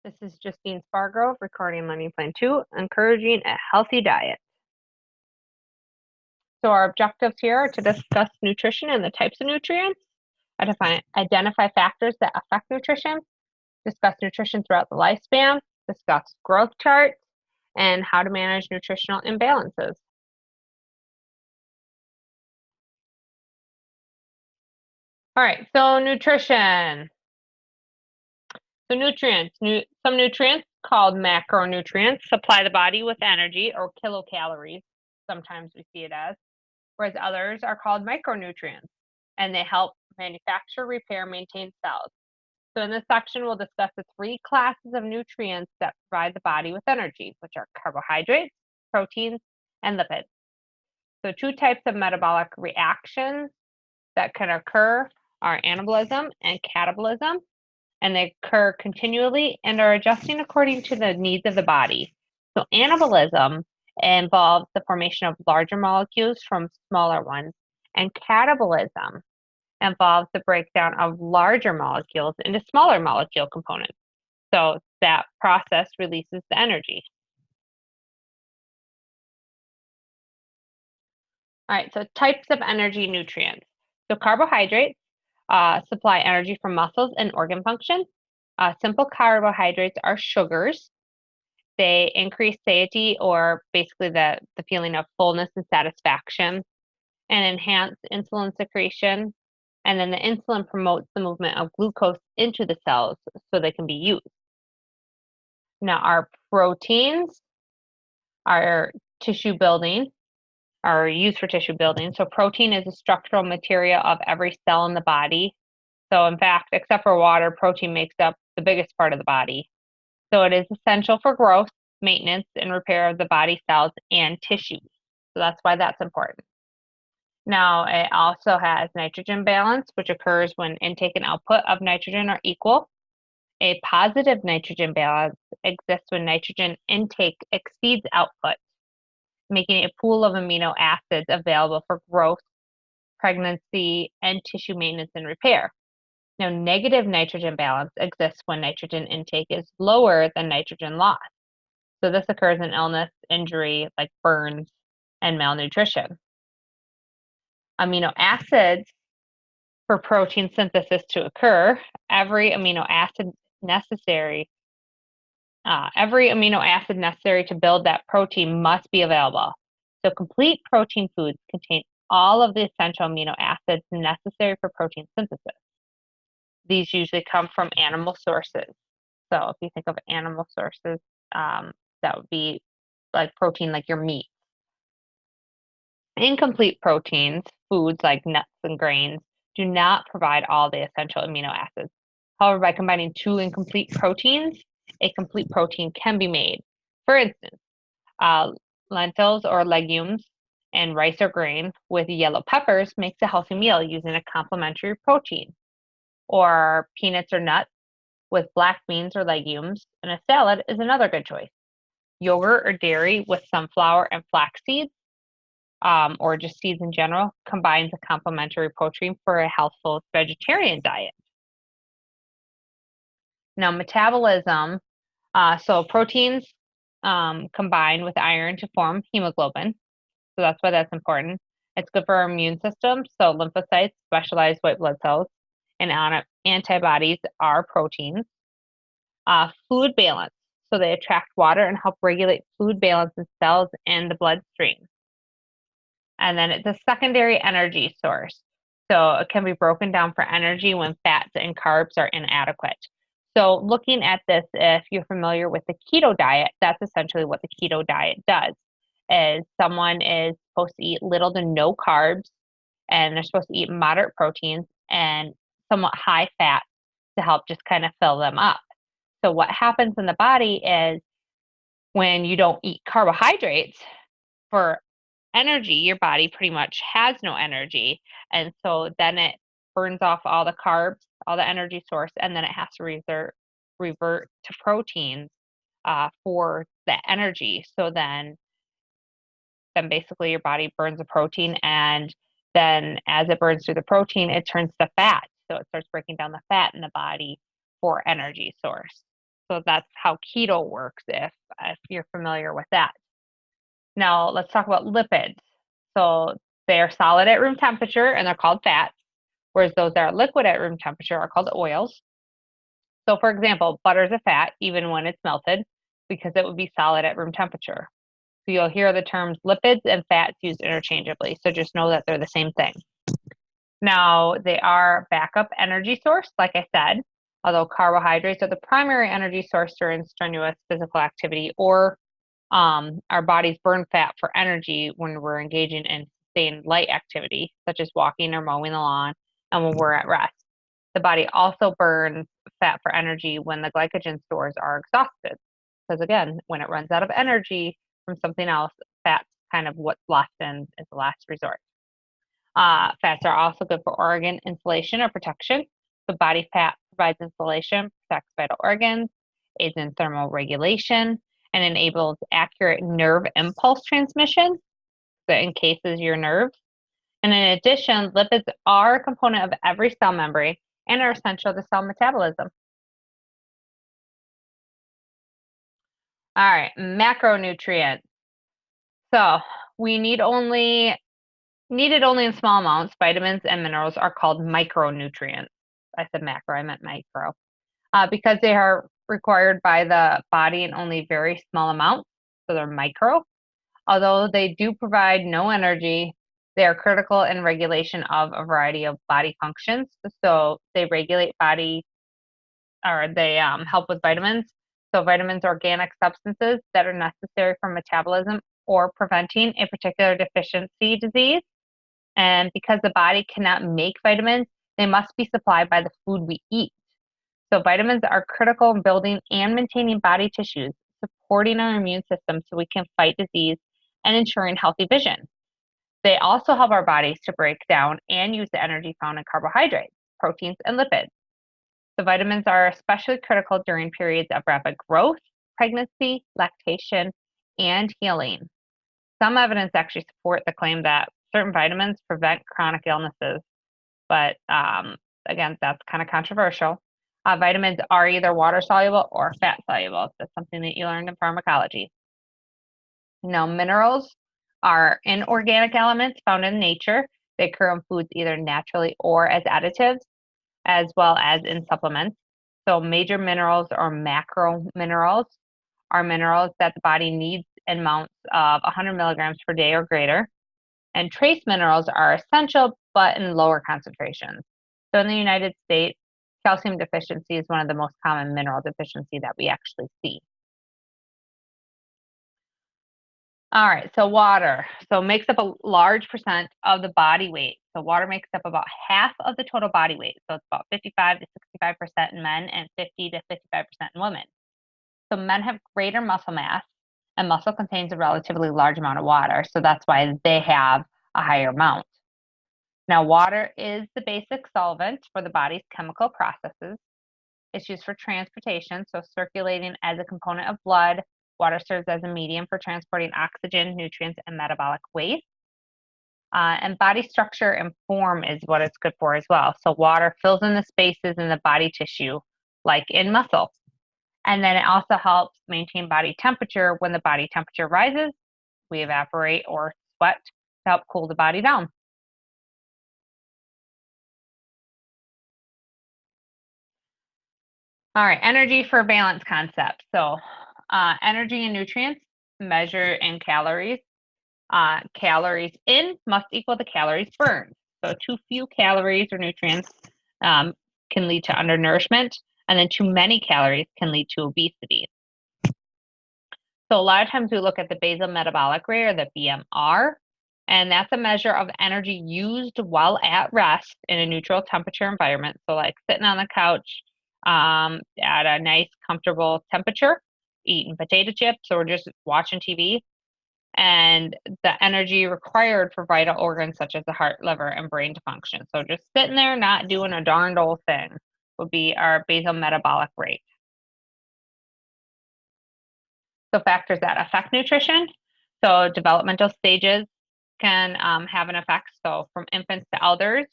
This is Justine Spargrove, recording Learning Plan 2, encouraging a healthy diet. So our objectives here are to discuss nutrition and the types of nutrients, identify factors that affect nutrition, discuss nutrition throughout the lifespan, discuss growth charts, and how to manage nutritional imbalances. All right, so nutrition. So nutrients, some nutrients called macronutrients supply the body with energy or kilocalories, sometimes we see it as, whereas others are called micronutrients, and they help manufacture, repair, maintain cells. So in this section, we'll discuss the three classes of nutrients that provide the body with energy, which are carbohydrates, proteins, and lipids. So two types of metabolic reactions that can occur are anabolism and catabolism, and they occur continually and are adjusting according to the needs of the body. So anabolism involves the formation of larger molecules from smaller ones, and catabolism involves the breakdown of larger molecules into smaller molecule components. So that process releases the energy. All right, so types of energy nutrients. So carbohydrates supply energy from muscles and organ function. Simple carbohydrates are sugars. They increase satiety, or basically the feeling of fullness and satisfaction, and enhance insulin secretion. And then the insulin promotes the movement of glucose into the cells so they can be used. Now, our proteins are tissue building, are used for tissue building. So protein is a structural material of every cell in the body. So in fact, except for water, protein makes up the biggest part of the body. So it is essential for growth, maintenance, and repair of the body cells and tissues. So that's why that's important. Now, it also has nitrogen balance, which occurs when intake and output of nitrogen are equal. A positive nitrogen balance exists when nitrogen intake exceeds output, making a pool of amino acids available for growth, pregnancy, and tissue maintenance and repair. Now, negative nitrogen balance exists when nitrogen intake is lower than nitrogen loss. So this occurs in illness, injury, like burns, and malnutrition. Amino acids for protein synthesis to occur, every amino acid necessary to build that protein must be available. So complete protein foods contain all of the essential amino acids necessary for protein synthesis. These usually come from animal sources. So if you think of animal sources, that would be like protein, like your meat. Incomplete proteins, foods like nuts and grains, do not provide all the essential amino acids. However, by combining two incomplete proteins, a complete protein can be made. For instance, lentils or legumes and rice or grain with yellow peppers makes a healthy meal using a complementary protein. Or peanuts or nuts with black beans or legumes in a salad is another good choice. Yogurt or dairy with sunflower and flax seeds, or just seeds in general, combines a complementary protein for a healthful vegetarian diet. Now, metabolism, so proteins combine with iron to form hemoglobin, so that's why that's important. It's good for our immune system, so lymphocytes, specialized white blood cells, and antibodies are proteins. Fluid balance, so they attract water and help regulate fluid balance in cells and the bloodstream. And then it's a secondary energy source. So it can be broken down for energy when fats and carbs are inadequate. So looking at this, if you're familiar with the keto diet, that's essentially what the keto diet does. Is someone is supposed to eat little to no carbs, and they're supposed to eat moderate proteins and somewhat high fat to help just kind of fill them up. So what happens in the body is when you don't eat carbohydrates for energy, your body pretty much has no energy. And so then it burns off all the carbs, all the energy source, and then it has to revert to proteins for the energy. So then basically your body burns the protein, and then as it burns through the protein, it turns to fat. So it starts breaking down the fat in the body for energy source. So that's how keto works if you're familiar with that. Now let's talk about lipids. So they are solid at room temperature and they're called fats, whereas those that are liquid at room temperature are called oils. So for example, butter is a fat even when it's melted because it would be solid at room temperature. So you'll hear the terms lipids and fats used interchangeably. So just know that they're the same thing. Now, they are backup energy source, like I said, although carbohydrates are the primary energy source during strenuous physical activity, or our bodies burn fat for energy when we're engaging in sustained light activity, such as walking or mowing the lawn, and when we're at rest. The body also burns fat for energy when the glycogen stores are exhausted. Because again, when it runs out of energy from something else, fat's kind of what's left and is the last resort. Fats are also good for organ insulation or protection. The body fat provides insulation, protects vital organs, aids in thermal regulation, and enables accurate nerve impulse transmission that encases your nerves. And in addition, lipids are a component of every cell membrane and are essential to cell metabolism. All right, macronutrients. So we needed only in small amounts. Vitamins and minerals are called micronutrients. I said macro, I meant micro. Because they are required by the body in only very small amounts, so they're micro. Although they do provide no energy, they are critical in regulation of a variety of body functions. So they regulate body, or they help with vitamins. So vitamins are organic substances that are necessary for metabolism or preventing a particular deficiency disease. And because the body cannot make vitamins, they must be supplied by the food we eat. So vitamins are critical in building and maintaining body tissues, supporting our immune system so we can fight disease and ensuring healthy vision. They also help our bodies to break down and use the energy found in carbohydrates, proteins, and lipids. The vitamins are especially critical during periods of rapid growth, pregnancy, lactation, and healing. Some evidence actually support the claim that certain vitamins prevent chronic illnesses, but again, that's kind of controversial. Vitamins are either water soluble or fat soluble. That's something that you learned in pharmacology. Now, minerals are inorganic elements found in nature. They occur in foods either naturally or as additives, as well as in supplements. So, major minerals or macro minerals are minerals that the body needs in amounts of 100 milligrams per day or greater. And trace minerals are essential but in lower concentrations. So in the United States, calcium deficiency is one of the most common mineral deficiency that we actually see. All right, so water. So makes up a large percent of the body weight. So water makes up about half of the total body weight. So it's about 55 to 65% in men and 50 to 55% in women. So men have greater muscle mass, and muscle contains a relatively large amount of water. So that's why they have a higher amount. Now, water is the basic solvent for the body's chemical processes. It's used for transportation, so circulating as a component of blood. Water serves as a medium for transporting oxygen, nutrients, and metabolic waste. And body structure and form is what it's good for as well. So water fills in the spaces in the body tissue, like in muscle. And then it also helps maintain body temperature. When the body temperature rises, we evaporate or sweat to help cool the body down. All right, energy for balance concept. So energy and nutrients measure in calories. Calories in must equal the calories burned. So too few calories or nutrients can lead to undernourishment, and then too many calories can lead to obesity. So a lot of times we look at the basal metabolic rate, or the BMR, and that's a measure of energy used while at rest in a neutral temperature environment. So like sitting on the couch at a nice, comfortable temperature, eating potato chips or just watching TV, and the energy required for vital organs such as the heart, liver, and brain to function. So just sitting there not doing a darned old thing would be our basal metabolic rate. So factors that affect nutrition. So developmental stages can have an effect. So from infants to elders,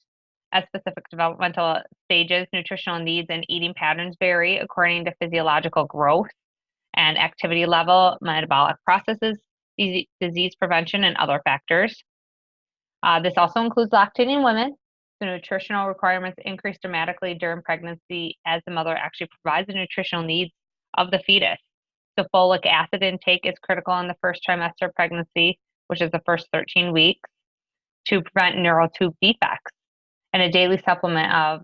As specific developmental stages, nutritional needs and eating patterns vary according to physiological growth and activity level, metabolic processes, disease prevention, and other factors. This also includes lactating women. The nutritional requirements increase dramatically during pregnancy as the mother actually provides the nutritional needs of the fetus. So folic acid intake is critical in the first trimester of pregnancy, which is the first 13 weeks, to prevent neural tube defects. And a daily supplement of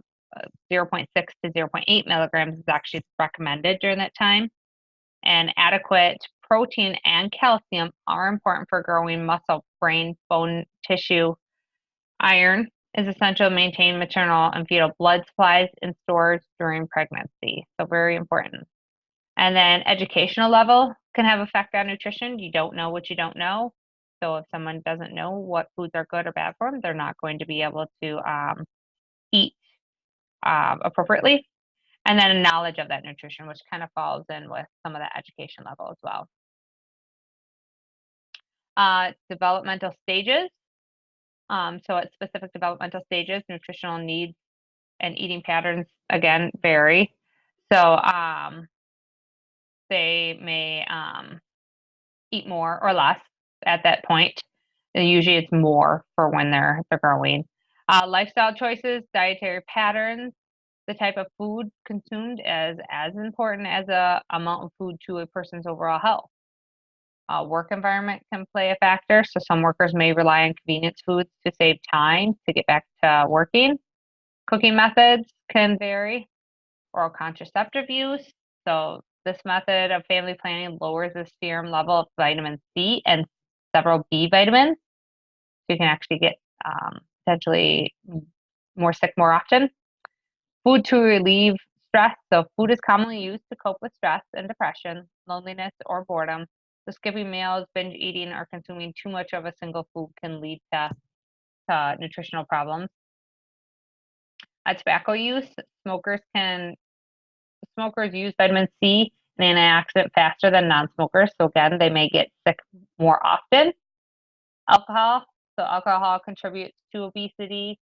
0.6 to 0.8 milligrams is actually recommended during that time. And adequate protein and calcium are important for growing muscle, brain, bone tissue. Iron is essential to maintain maternal and fetal blood supplies and stores during pregnancy. So very important. And then educational level can have effect on nutrition. You don't know what you don't know. So if someone doesn't know what foods are good or bad for them, they're not going to be able to eat appropriately. And then a knowledge of that nutrition, which kind of falls in with some of the education level as well. Developmental stages. So at specific developmental stages, nutritional needs and eating patterns, again, vary. So they may eat more or less at that point. And usually it's more for when they're growing. Lifestyle choices, dietary patterns, the type of food consumed is as important as the amount of food to a person's overall health. Work environment can play a factor. So some workers may rely on convenience foods to save time to get back to working. Cooking methods can vary. Oral contraceptive use. So this method of family planning lowers the serum level of vitamin C and several B vitamins. So you can actually get potentially more sick more often. Food to relieve stress. So food is commonly used to cope with stress and depression, loneliness, or boredom. So skipping meals, binge eating, or consuming too much of a single food can lead to nutritional problems. Tobacco use. Smokers use vitamin C and antioxidant faster than non-smokers. So again, they may get sick more often. Alcohol. So alcohol contributes to obesity.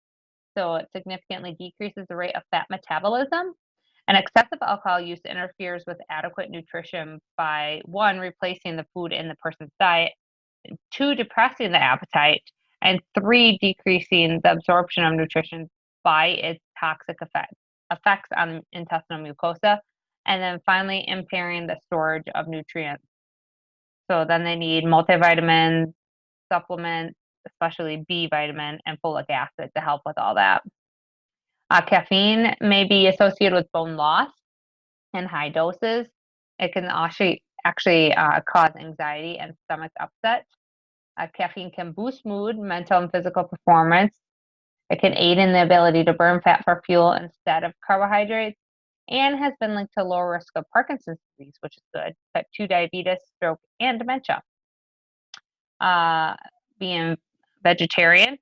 So it significantly decreases the rate of fat metabolism. And excessive alcohol use interferes with adequate nutrition by 1, replacing the food in the person's diet, 2, depressing the appetite, and 3, decreasing the absorption of nutrition by its toxic effects on intestinal mucosa, and then finally impairing the storage of nutrients. So then they need multivitamins, supplements, especially B vitamin and folic acid to help with all that. Caffeine may be associated with bone loss in high doses. It can actually cause anxiety and stomach upset. Caffeine can boost mood, mental, and physical performance. It can aid in the ability to burn fat for fuel instead of carbohydrates, and has been linked to lower risk of Parkinson's disease, which is good, type 2 diabetes, stroke, and dementia. Being vegetarian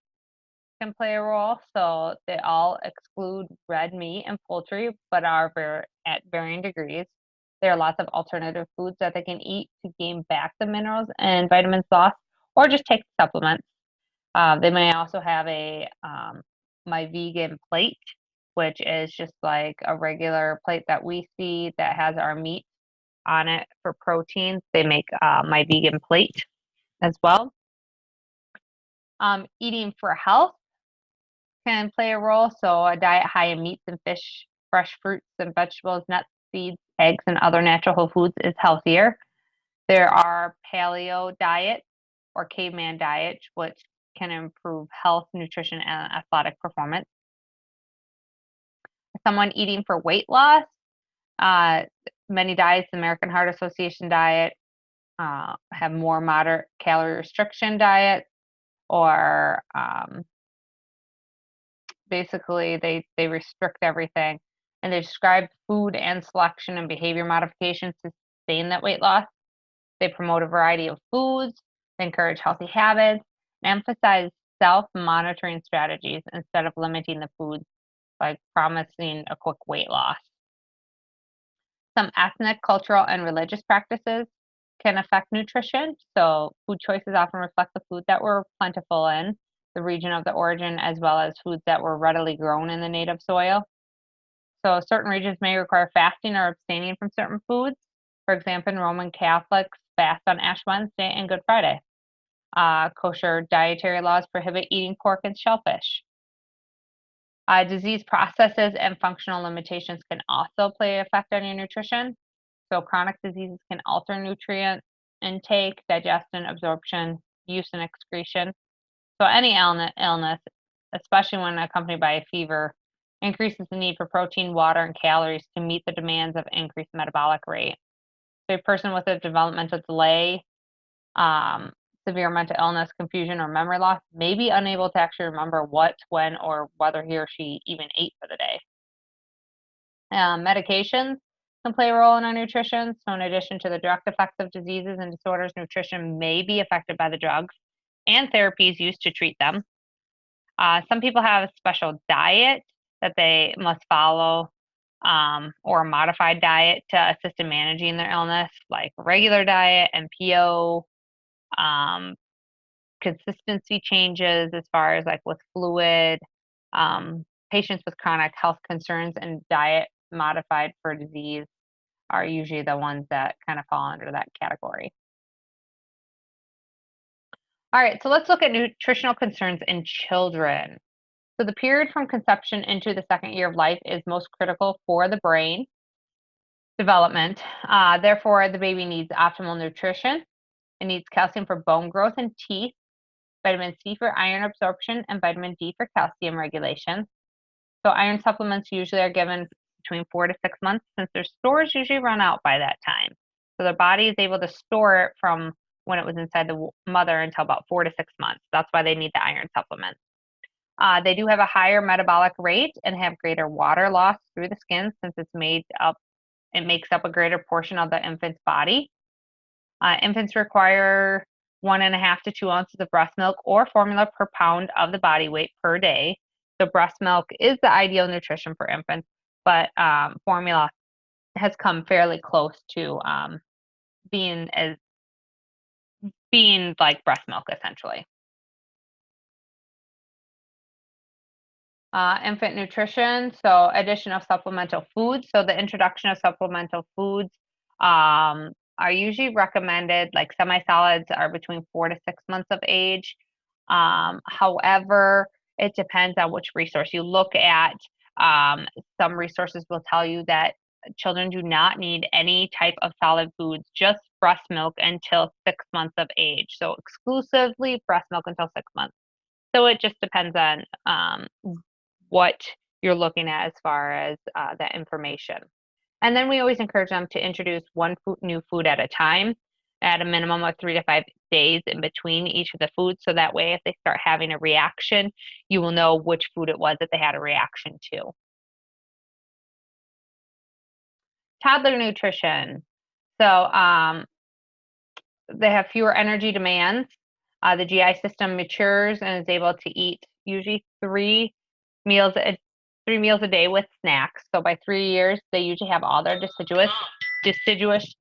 can play a role, so they all exclude red meat and poultry, but are at varying degrees. There are lots of alternative foods that they can eat to gain back the minerals and vitamins lost, or just take supplements. They may also have a My Vegan plate, which is just like a regular plate that we see that has our meat on it for proteins. They make My Vegan plate as well. Eating for health can play a role. So a diet high in meats and fish, fresh fruits and vegetables, nuts, seeds, eggs, and other natural whole foods is healthier. There are paleo diets or caveman diets, which can improve health, nutrition, and athletic performance. Someone eating for weight loss, many diets, the American Heart Association diet, have more moderate calorie restriction diets, or basically they restrict everything, and they describe food and selection and behavior modifications to sustain that weight loss. They promote a variety of foods, they encourage healthy habits, and emphasize self-monitoring strategies instead of limiting the foods, like promising a quick weight loss. Some ethnic, cultural, and religious practices can affect nutrition. So food choices often reflect the food that we're plentiful in. the region of the origin, as well as foods that were readily grown in the native soil. So certain regions may require fasting or abstaining from certain foods. For example, Roman Catholics fast on Ash Wednesday and Good Friday. Kosher dietary laws prohibit eating pork and shellfish. Disease processes and functional limitations can also play an effect on your nutrition. So chronic diseases can alter nutrient intake, digestion, absorption, use, and excretion. So any illness, especially when accompanied by a fever, increases the need for protein, water, and calories to meet the demands of increased metabolic rate. So a person with a developmental delay, severe mental illness, confusion, or memory loss may be unable to actually remember what, when, or whether he or she even ate for the day. Medications can play a role in our nutrition. So in addition to the direct effects of diseases and disorders, nutrition may be affected by the drugs and therapies used to treat them. Some people have a special diet that they must follow, or a modified diet to assist in managing their illness, like a regular diet, NPO, consistency changes as far as like with fluid, patients with chronic health concerns, and diet modified for disease are usually the ones that kind of fall under that category. All right, so let's look at nutritional concerns in children. So the period from conception into the second year of life is most critical for the brain development. Therefore, the baby needs optimal nutrition. It needs calcium for bone growth and teeth, vitamin C for iron absorption, and vitamin D for calcium regulation. So iron supplements usually are given between 4 to 6 months, since their stores usually run out by that time. So the body is able to store it from when it was inside the mother until about 4 to 6 months. That's why they need the iron supplements. They do have a higher metabolic rate and have greater water loss through the skin, since it makes up a greater portion of the infant's body. Infants require 1.5 to 2 ounces of breast milk or formula per pound of the body weight per day. So breast milk is the ideal nutrition for infants, but formula has come fairly close to being like breast milk, essentially. Infant nutrition, so addition of supplemental foods. So the introduction of supplemental foods are usually recommended, like semi-solids are between 4 to 6 months of age. However, it depends on which resource you look at. Some resources will tell you that children do not need any type of solid foods, just breast milk until 6 months of age. So exclusively breast milk until 6 months. So it just depends on what you're looking at as far as that information. And then we always encourage them to introduce one new food at a time, at a minimum of 3 to 5 days in between each of the foods. So that way, if they start having a reaction, you will know which food it was that they had a reaction to. Toddler nutrition. So they have fewer energy demands. The GI system matures and is able to eat usually 3 meals a day with snacks. So by 3 years, they usually have all their deciduous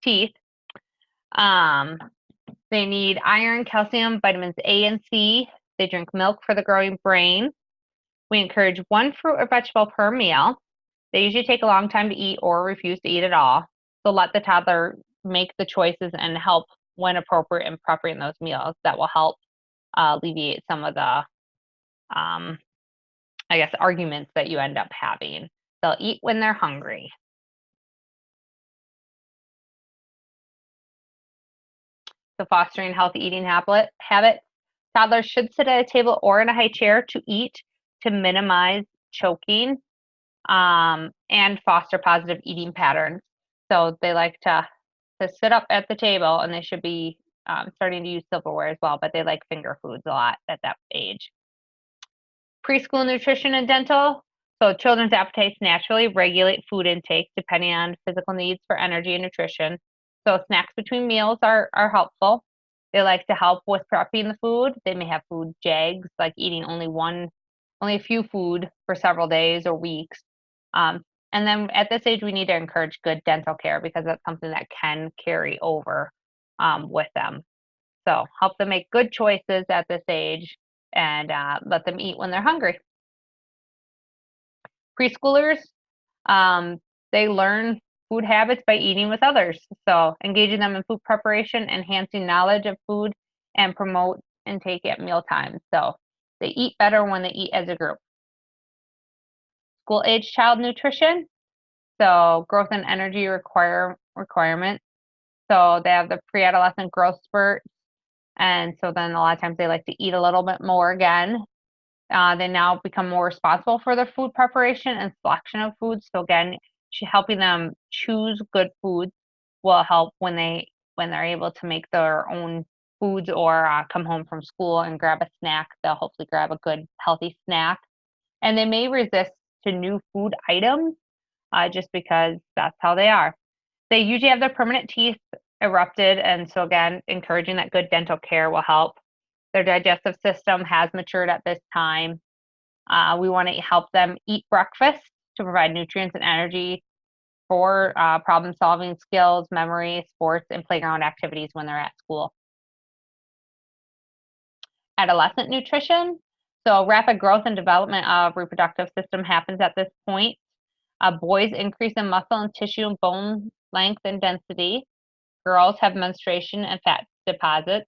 teeth. They need iron, calcium, vitamins A and C. They drink milk for the growing brain. We encourage 1 fruit or vegetable per meal. They usually take a long time to eat or refuse to eat at all. So let the toddler make the choices and help when appropriate in preparing those meals. That will help alleviate some of the arguments that you end up having. They'll eat when they're hungry. So fostering healthy eating habits. Toddlers should sit at a table or in a high chair to eat to minimize choking, and foster positive eating patterns. So they like to sit up at the table, and they should be starting to use silverware as well, but they like finger foods a lot at that age. Preschool nutrition and dental. So children's appetites naturally regulate food intake depending on physical needs for energy and nutrition. So snacks between meals are helpful. They like to help with prepping the food. They may have food jags, like eating only a few food for several days or weeks. And then at this age, we need to encourage good dental care, because that's something that can carry over with them. So help them make good choices at this age and let them eat when they're hungry. Preschoolers, um, they learn food habits by eating with others. So engaging them in food preparation, enhancing knowledge of food, and promote intake at meal times. So they eat better when they eat as a group. School age child nutrition. So growth and energy requirements. So they have the pre-adolescent growth spurt. And so then a lot of times they like to eat a little bit more again. They now become more responsible for their food preparation and selection of foods. So again, helping them choose good foods will help when they're able to make their own foods or come home from school and grab a snack. They'll hopefully grab a good healthy snack, and they may resist to new food items just because that's how they are. They usually have their permanent teeth erupted, and so again, encouraging that good dental care will help. Their digestive system has matured at this time. We want to help them eat breakfast to provide nutrients and energy for problem-solving skills, memory, sports, and playground activities when they're at school. Adolescent nutrition. So rapid growth and development of reproductive system happens at this point. Boys increase in muscle and tissue and bone length and density. Girls have menstruation and fat deposits.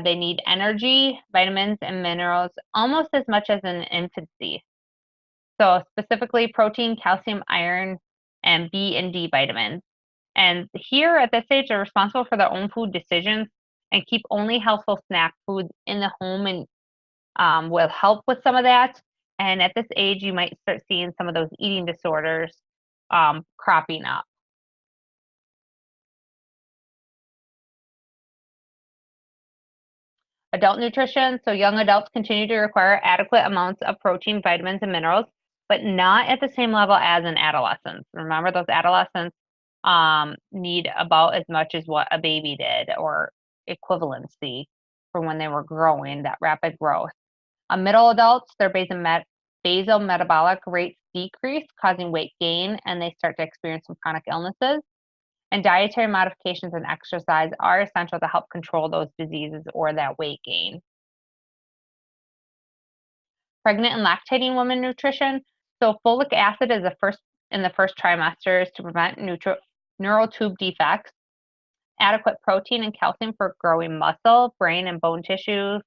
They need energy, vitamins, and minerals almost as much as in infancy. So specifically protein, calcium, iron, and B and D vitamins. And here at this age, they're responsible for their own food decisions and keep only healthful snack foods in the home and will help with some of that. And at this age, you might start seeing some of those eating disorders cropping up. Adult nutrition. So young adults continue to require adequate amounts of protein, vitamins, and minerals, but not at the same level as in adolescents. Remember, those adolescents need about as much as what a baby did, or equivalency for when they were growing, that rapid growth. Middle adults, their basal metabolic rates decrease, causing weight gain, and they start to experience some chronic illnesses. And dietary modifications and exercise are essential to help control those diseases or that weight gain. Pregnant and lactating women nutrition. So folic acid is in the first trimesters to prevent neural tube defects. Adequate protein and calcium for growing muscle, brain, and bone tissues.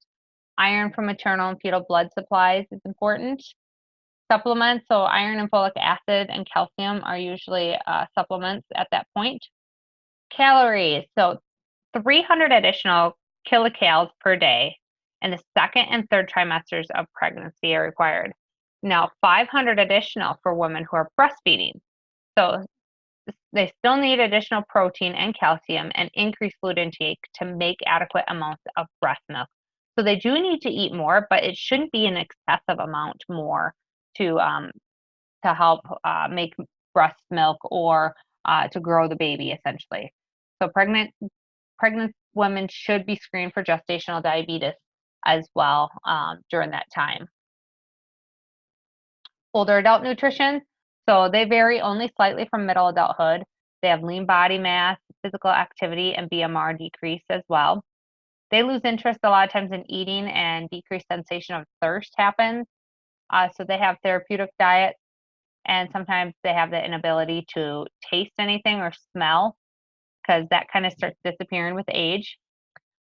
Iron from maternal and fetal blood supplies is important. Supplements, so iron and folic acid and calcium are usually supplements at that point. Calories, so 300 additional kilocalories per day in the second and third trimesters of pregnancy are required. Now, 500 additional for women who are breastfeeding. So they still need additional protein and calcium and increased fluid intake to make adequate amounts of breast milk. So they do need to eat more, but it shouldn't be an excessive amount more to help make breast milk or to grow the baby, essentially. So pregnant women should be screened for gestational diabetes as well during that time. Older adult nutrition, so they vary only slightly from middle adulthood. They have lean body mass, physical activity, and BMR decrease as well. They lose interest a lot of times in eating, and decreased sensation of thirst happens. So they have therapeutic diets, and sometimes they have the inability to taste anything or smell, because that kind of starts disappearing with age.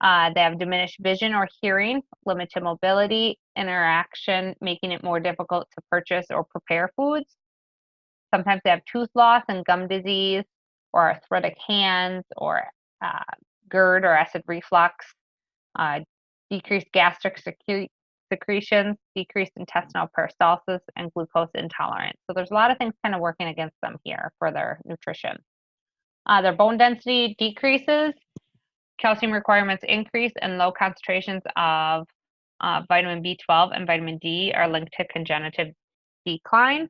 They have diminished vision or hearing, limited mobility, interaction, making it more difficult to purchase or prepare foods. Sometimes they have tooth loss and gum disease, or arthritic hands, or uh, GERD or acid reflux, uh, decreased gastric secretions, decreased intestinal peristalsis, and glucose intolerance. So there's a lot of things kind of working against them here for their nutrition. Their bone density decreases, calcium requirements increase, and low concentrations of vitamin B12 and vitamin D are linked to congenital decline.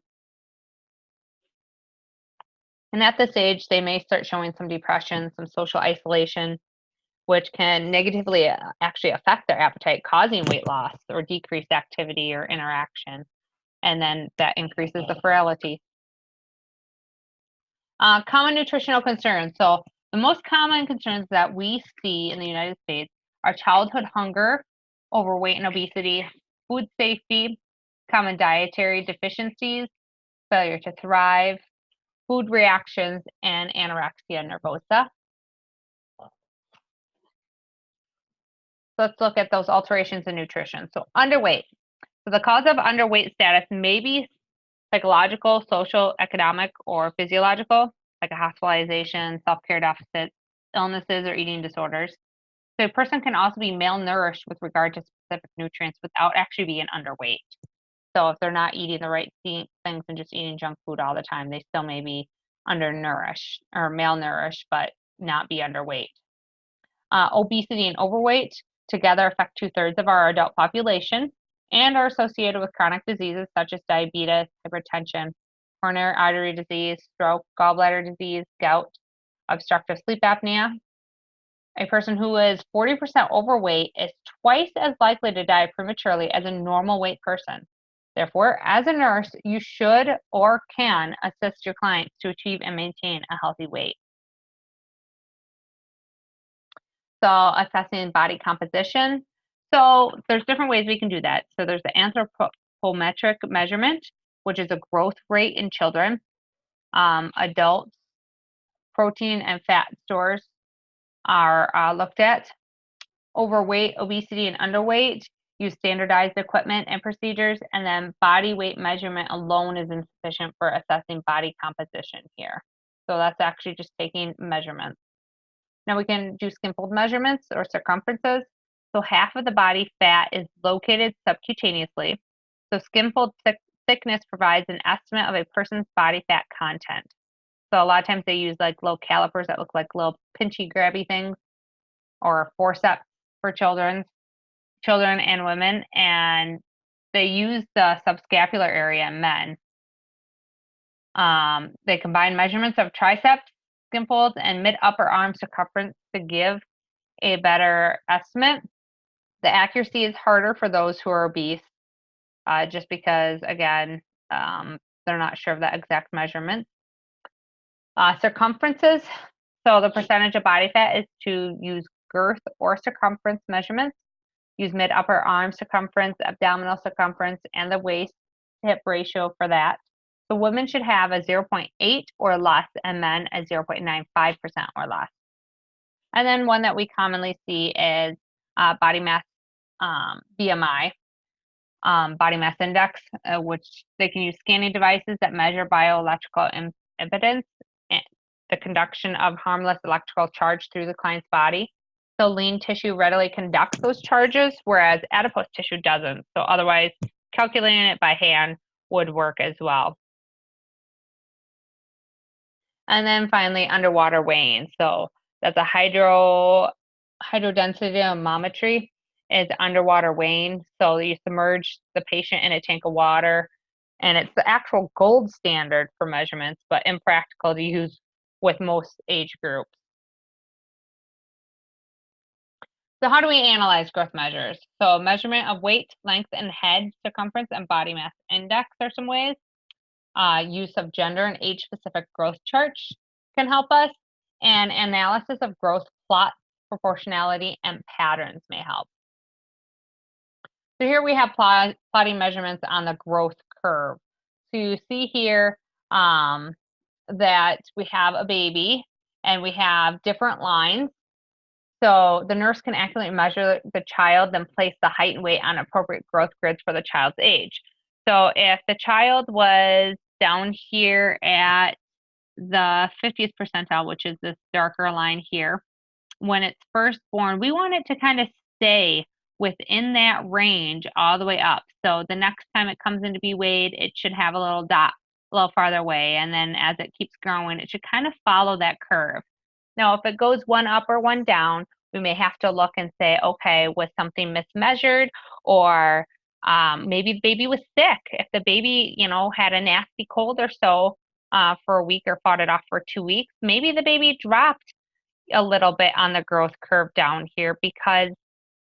And at this age, they may start showing some depression, some social isolation, which can negatively actually affect their appetite, causing weight loss or decreased activity or interaction. And then that increases the frailty. Common nutritional concerns. So the most common concerns that we see in the United States are childhood hunger, overweight and obesity, food safety, common dietary deficiencies, failure to thrive, food reactions, and anorexia nervosa. So let's look at those alterations in nutrition. So underweight. So the cause of underweight status may be psychological, social, economic, or physiological, like a hospitalization, self-care deficits, illnesses, or eating disorders. So a person can also be malnourished with regard to specific nutrients without actually being underweight. So if they're not eating the right things and just eating junk food all the time, they still may be undernourished or malnourished, but not be underweight. Obesity and overweight together affect 2/3 of our adult population and are associated with chronic diseases such as diabetes, hypertension, coronary artery disease, stroke, gallbladder disease, gout, obstructive sleep apnea. A person who is 40% overweight is twice as likely to die prematurely as a normal weight person. Therefore, as a nurse, you should or can assist your clients to achieve and maintain a healthy weight. So assessing body composition. So there's different ways we can do that. So there's the anthropometric measurement, which is a growth rate in children. Adults, protein and fat stores are looked at. Overweight, obesity, and underweight use standardized equipment and procedures, and then body weight measurement alone is insufficient for assessing body composition here. So that's actually just taking measurements. Now we can do skin fold measurements or circumferences. So half of the body fat is located subcutaneously. So skin fold thickness provides an estimate of a person's body fat content. So a lot of times they use like little calipers that look like little pinchy grabby things or forceps for children and women, and they use the subscapular area in men. They combine measurements of triceps, skin folds, and mid-upper arm circumference to give a better estimate. The accuracy is harder for those who are obese, just because, again, they're not sure of the exact measurements. Circumferences. So the percentage of body fat is to use girth or circumference measurements. Use mid-upper arm circumference, abdominal circumference, and the waist-hip ratio for that. So women should have a 0.8 or less, and men a 0.95% or less. And then one that we commonly see is body mass BMI, body mass index, which they can use scanning devices that measure bioelectrical impedance and the conduction of harmless electrical charge through the client's body. So lean tissue readily conducts those charges, whereas adipose tissue doesn't. So otherwise, calculating it by hand would work as well. And then finally, underwater weighing. So that's a hydrodensity anemometry is underwater weighing. So you submerge the patient in a tank of water, and it's the actual gold standard for measurements, but impractical to use with most age groups. So how do we analyze growth measures? So measurement of weight, length, and head circumference and body mass index are some ways. Use of gender and age-specific growth charts can help us, and analysis of growth plots, proportionality, and patterns may help. So here we have plotting measurements on the growth curve. So you see here that we have a baby and we have different lines. So the nurse can accurately measure the child, then place the height and weight on appropriate growth grids for the child's age. So if the child was down here at the 50th percentile, which is this darker line here, when it's first born, we want it to kind of stay within that range all the way up. So the next time it comes in to be weighed, it should have a little dot a little farther away. And then as it keeps growing, it should kind of follow that curve. Now, if it goes one up or one down, we may have to look and say, okay, was something mismeasured, or maybe the baby was sick. If the baby, had a nasty cold or so for a week or fought it off for 2 weeks, maybe the baby dropped a little bit on the growth curve down here because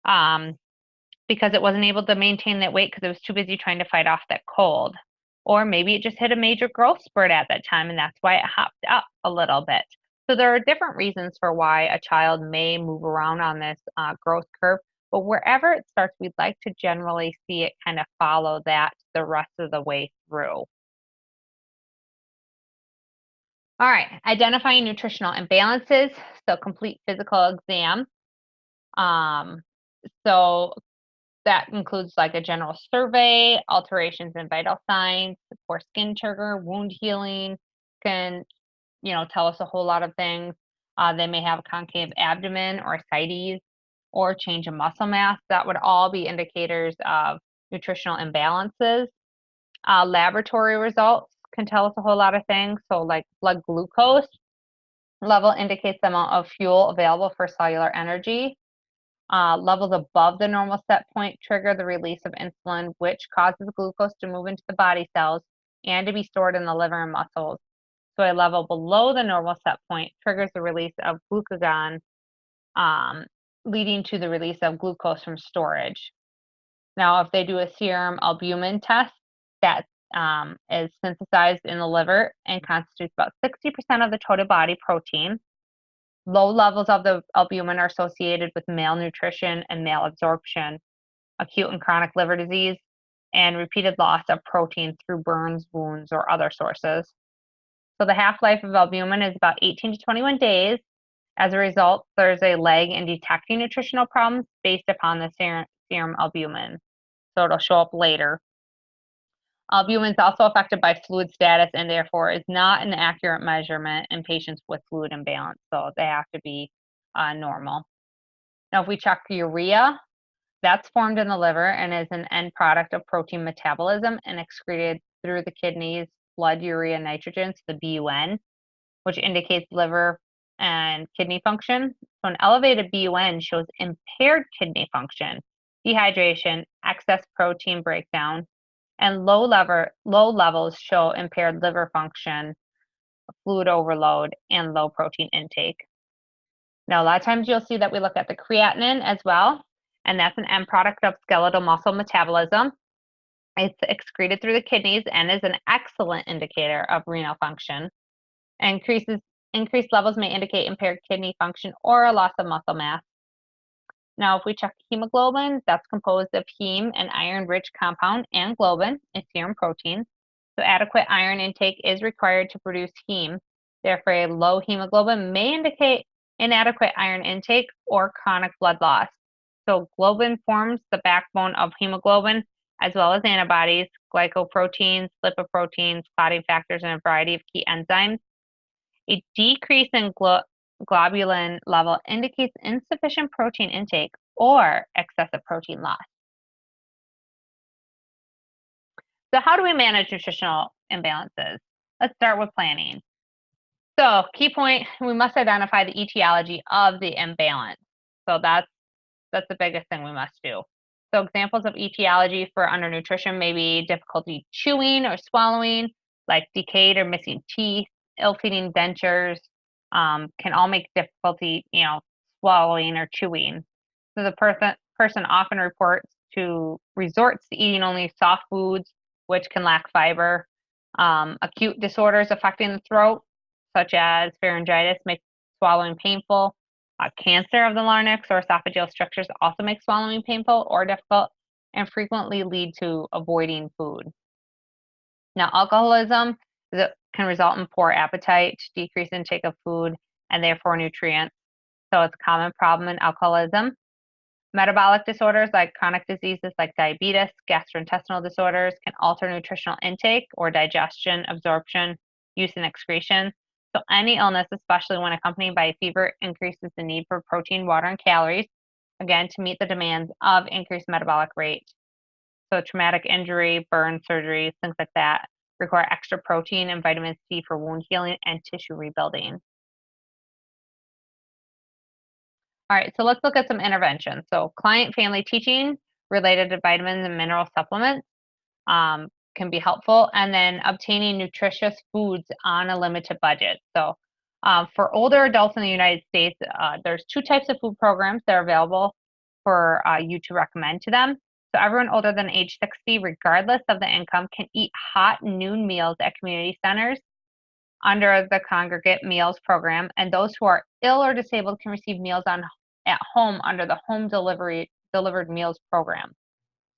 it wasn't able to maintain that weight because it was too busy trying to fight off that cold. Or maybe it just hit a major growth spurt at that time, and that's why it hopped up a little bit. So there are different reasons for why a child may move around on this growth curve, but wherever it starts, we'd like to generally see it kind of follow that the rest of the way through. All right, identifying nutritional imbalances. So complete physical exam. Um, so that includes like a general survey, alterations in vital signs, poor skin trigger, wound healing can, tell us a whole lot of things. They may have a concave abdomen or ascites or change in muscle mass. That would all be indicators of nutritional imbalances. Laboratory results can tell us a whole lot of things. So, like blood glucose level indicates the amount of fuel available for cellular energy. Levels above the normal set point trigger the release of insulin, which causes glucose to move into the body cells and to be stored in the liver and muscles. So a level below the normal set point triggers the release of glucagon, um, leading to the release of glucose from storage. Now, if they do a serum albumin test, that is synthesized in the liver and constitutes about 60% of the total body protein. Low levels of the albumin are associated with malnutrition and malabsorption, acute and chronic liver disease, and repeated loss of protein through burns, wounds, or other sources. So the half-life of albumin is about 18 to 21 days. As a result, there's a lag in detecting nutritional problems based upon the serum albumin. So it'll show up later. Albumin is also affected by fluid status and therefore is not an accurate measurement in patients with fluid imbalance. So they have to be normal. Now, if we check urea, that's formed in the liver and is an end product of protein metabolism and excreted through the kidneys, blood urea nitrogen, so the BUN, which indicates liver and kidney function. So an elevated BUN shows impaired kidney function, dehydration, excess protein breakdown, and low levels show impaired liver function, fluid overload, and low protein intake. Now, a lot of times you'll see that we look at the creatinine as well, and that's an end product of skeletal muscle metabolism. It's excreted through the kidneys and is an excellent indicator of renal function. Increased levels may indicate impaired kidney function or a loss of muscle mass. Now, if we check hemoglobin, that's composed of heme, an iron-rich compound, and globin, a serum protein. So adequate iron intake is required to produce heme. Therefore, a low hemoglobin may indicate inadequate iron intake or chronic blood loss. So globin forms the backbone of hemoglobin, as well as antibodies, glycoproteins, lipoproteins, clotting factors, and a variety of key enzymes. A decrease in globulin level indicates insufficient protein intake or excessive protein loss. So how do we manage nutritional imbalances? Let's start with planning. So key point, we must identify the etiology of the imbalance. So that's the biggest thing we must do. So examples of etiology for undernutrition may be difficulty chewing or swallowing, like decayed or missing teeth, ill-fitting dentures, can all make difficulty, swallowing or chewing. So the person often resorts to eating only soft foods, which can lack fiber. Acute disorders affecting the throat, such as pharyngitis, make swallowing painful. Cancer of the larynx or esophageal structures also make swallowing painful or difficult and frequently lead to avoiding food. Now, alcoholism can result in poor appetite, decreased intake of food, and therefore nutrients. So it's a common problem in alcoholism. Metabolic disorders like chronic diseases like diabetes, gastrointestinal disorders can alter nutritional intake or digestion, absorption, use, and excretion. So any illness, especially when accompanied by a fever, increases the need for protein, water, and calories, again, to meet the demands of increased metabolic rate. So traumatic injury, burn surgeries, things like that require extra protein and vitamin C for wound healing and tissue rebuilding. All right, so let's look at some interventions. So client family teaching related to vitamins and mineral supplements can be helpful, and then obtaining nutritious foods on a limited budget. So for older adults in the United States, there's two types of food programs that are available for you to recommend to them. So everyone older than age 60, regardless of the income, can eat hot noon meals at community centers. under the Congregate Meals Program, and those who are ill or disabled can receive meals at home under the Home Delivered Meals Program.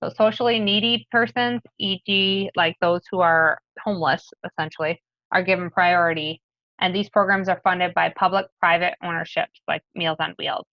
So socially needy persons, e.g., like those who are homeless, essentially, are given priority. And these programs are funded by public-private ownerships, like Meals on Wheels.